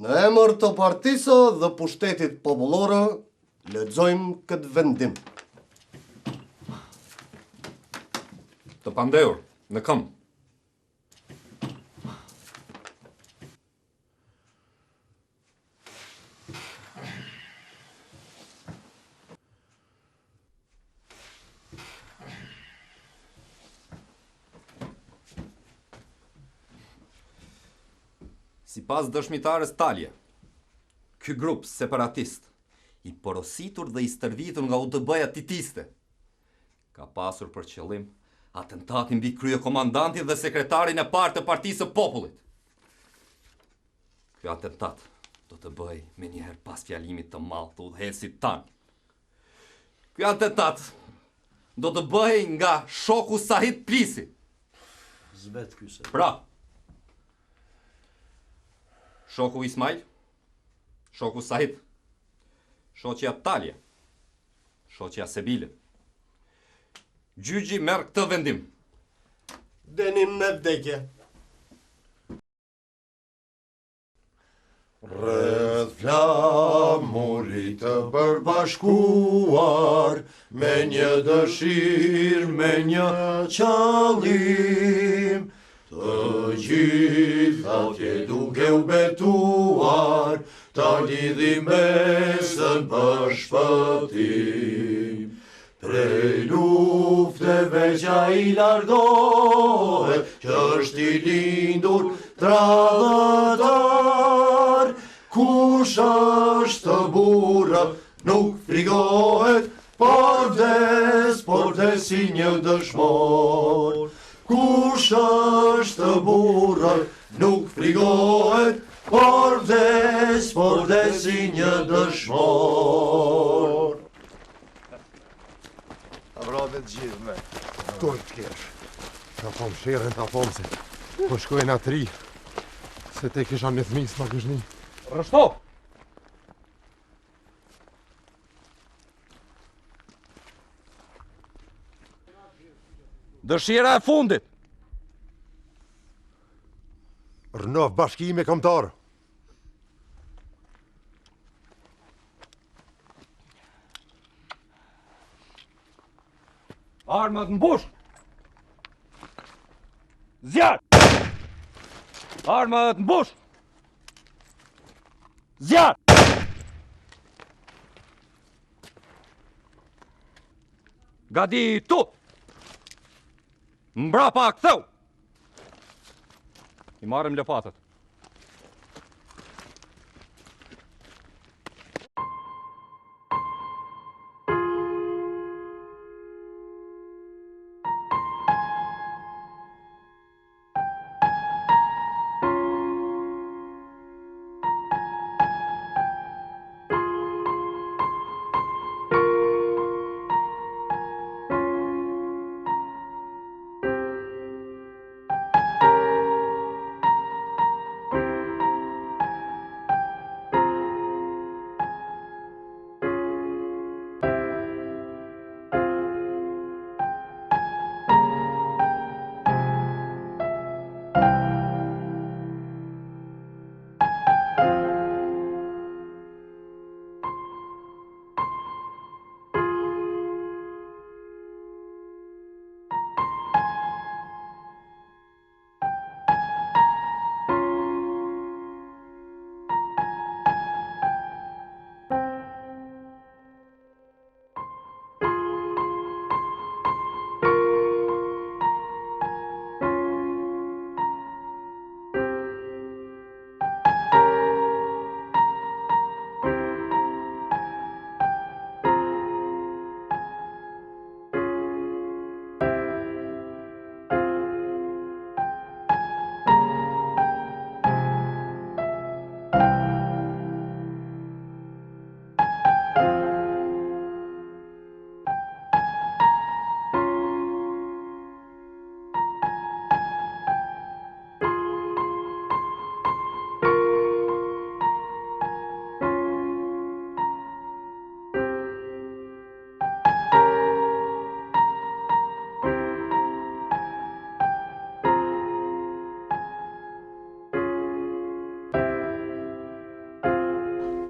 Në emër të partisë dhe pushtetit popullore, lexojmë këtë vendim. Të pandehur, në këmbë. Si pas dëshmitarës Talje, ky grup separatist, i porositur dhe i stërvitur nga UDB-ja titiste, ka pasur për qëllim atentatin mbi kryekomandantin dhe sekretarin e parë të Partisë së Popullit. Ky atentat do të bëj me njëherë pas fjalimit të madh të udhëheqësit tan. Ky atentat do të bëj nga shoku Sahit Plisi. Zbet ky se. Pra, shoku Ismail, shoku Sahit, shoqja Talje, shoqja Sebile. Gjyqi merr këtë vendim. Dënim me vdekje. Rreth flamurit të përbashkuar, me një dëshirë, me një qëllim, të gjitha atje duke u betuar, ta lidhim besën për shpëtim. Prej lufteve që i largohet, që është i lindur tradhëtar, kush është burra, nuk frigohet, por vdes si një dëshmor. Kush është burra, nuk frigohet, por vdes si një dëshmor. Vrave të gjithë me. Kur të kesh. Ka pom shirën të pom se. Po shkojnë atri. Se te kisha një thmis ma këshni. Rështo! Dëshira e fundit! Rënof bashkime kombëtar. Armat në bush! Zjarë! Armat në bush! Zjarë! Gaditu! Mbrapa ktheu! I marrim lëfatët.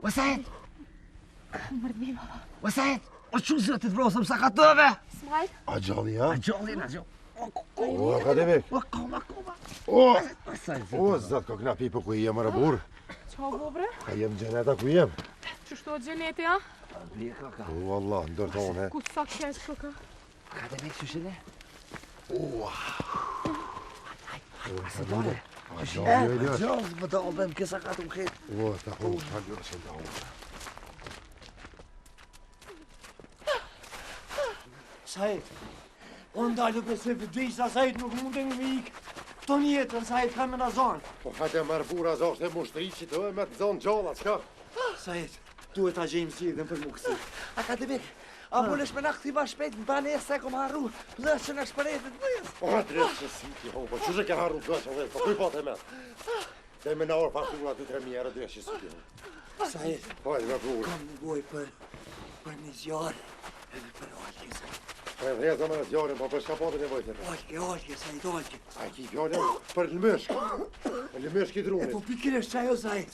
وسعد وسعد وشو زرت براسم سقطوبة اسماعيل Agjalli, ha? جولي نجو O, akademik. وقومة O, وسعد o, zot, ka knapi për ku i jem, burr. Qa bobre? A jem gjeneta ku jem. Që shto gjeneti, ha? O, Allah, ndërton, he. Ku të sa kesh këka? Akademik شو شنو؟ Agjalli, e جوز بتقوم كسقطوا خير O, ta ku, ta gjërësën ta u. Sajt, unë dalë për se vëdvij sa sajt nuk mundem me ik. Këto njetën sajt ka me në zonë. Po, hajtë e marë bura zonë e mushtri që të me të zonë gjalla, s'ka? Sajt, duhet ta gjejmë zgjidhjen për mu kësi. Akademik أبو ليش ما ناخذ باش بيت باني ساكم هارو بلاش أنا شبريت بس O, drejtë që si ti hopa, që që ke harru të gëqë, dhe, po kuj po të me? Dhe me në orë faktura 2-3 mijë dhe që si ti hopa. Sajt, Po, e me burë. kam nevoj për një zjarë edhe për olke, sajt. Po, e dhezë me në zjarën, po për shka po të nevoj të me? Olke, sajt, olke. A ki fjallën për lëmëshk. Lëmëshk i E drunit. po pikërisht qajo, sajt.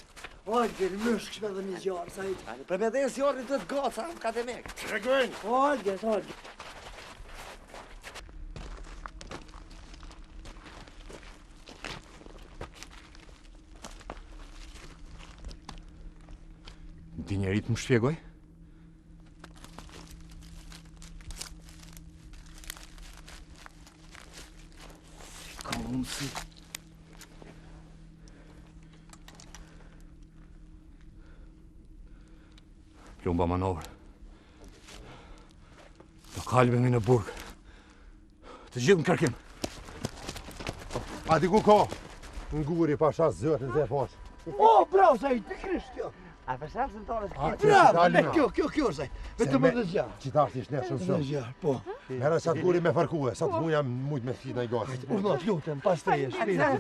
Olke, në mësh këshme dhe një zjarë, sajt. Për me dhe zjarën duhet goca akademik Tregojnë! Olke, olke. Ti njerit më shpjegoj? Kom si Plumba manovër. Të kalbemi në burg. Të gjithë në kërkim. A di ku ka? Në guri pasha zëtën dhe pash. O, bravo, sajt, pikërisht kjo. A përsham se në tonë A, Bravo, ne, kjo, sajt. Vetëm edhe zjarë. Qitarë t'i shne shumë Edhe shumë. zjarë, po. Mere sa të guri me farkue, sa të muja mujt me t'fit në i gati. Urnot, lutem, pas të e shpirë.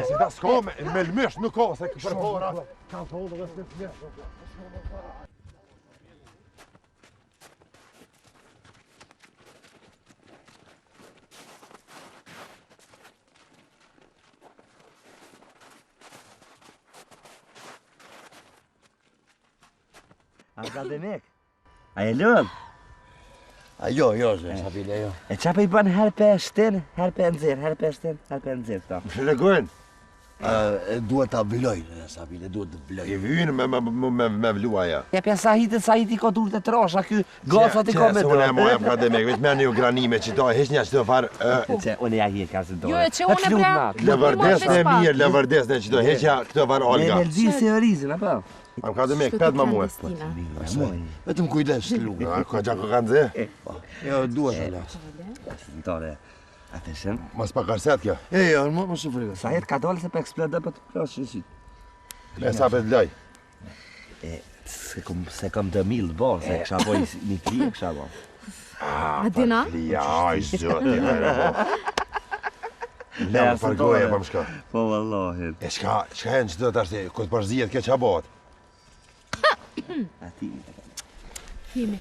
Si ta s'ka me lëmësht nuk ka, se për para. Ka thonë dhe s'ne t'me. Akademik A e lën? Jo, zë, sa bile, jo. E qa për i bën herë për shtin, herë për nëzirë, herë për shtin, herë për nëzirë këta. Më shregojnë, Duhet ta bloj, sa bile, duhet të bloj. i vynë me vlua ja. Ja për Sahiti ka dur të trasha, ky gacat i ka me Se unë e të. moj akademik, vetë merë një granime që ta, heq një që të farë. Që unë ja hi ka se dore. Jo, e që unë e pra... Lëvërdes në mirë, lëvërdes në që të heqja këtë farë Me Olga. me lëzirë se orizin, apo? Akademik, 5 më muaj. Vetëm kujdes të luga. A, ka gjako kanë zë? Jo, duhet të las. Dore, atëshën. Mas pa karset kjo. Jo, mos u frikë. Sahit ka dollë se për eksplodë për të plasë shësit. Me sa për të loj. Se kom të milë bo, se kësha boj një kli, kësha bo. Adina? Ja, i zëti, hajra. Le më fargoje, më shka. Po, vallahin. E shka e në që të të ashtë, këtë përzijet ke qa bot. Ati. Himi.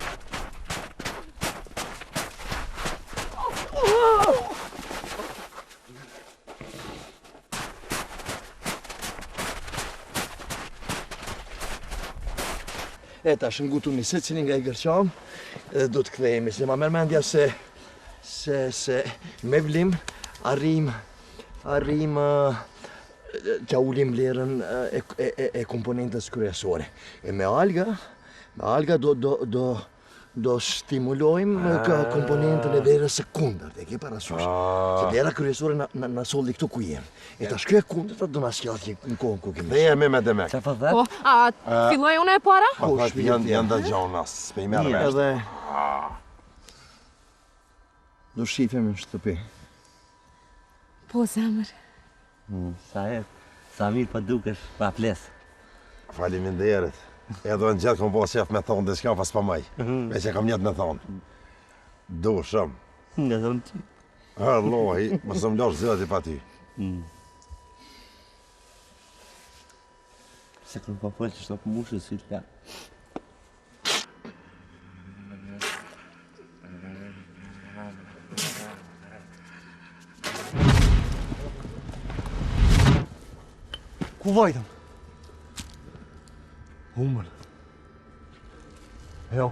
E tash ngutu një se cilin nga i gërqam, edhe do të kthehemi, se ma merr mendja se me vlim arrim që ulim vlerën e komponentës kryesore. E me alga do stimulojmë komponentën e vlerës së kundërt, e ke parasysh. Se vlera kryesore na solli këtu ku jem. E tash kjo e kundërta do na sjellë në kohën ku kemi. Dhe jemi me demek. Qa fa dhe? Po, a filloj unë e para? Po, janë dhe gjonas, pe i merë me. Edhe do shifemi në shtëpi. Po, zemër. Sahit, sa mirë për dukesh pa plesë. Faleminderit. Edhe në gjithë kom po qef me thonë dhe shka pas pa maj. Me që kam njetë me thonë. Do shumë. Nga thonë ti. Allohi, më së më lash zëti pa ty. Se kërë pa folë që shto për mushë si të ka. Ku vajtëm? Humër. Jo,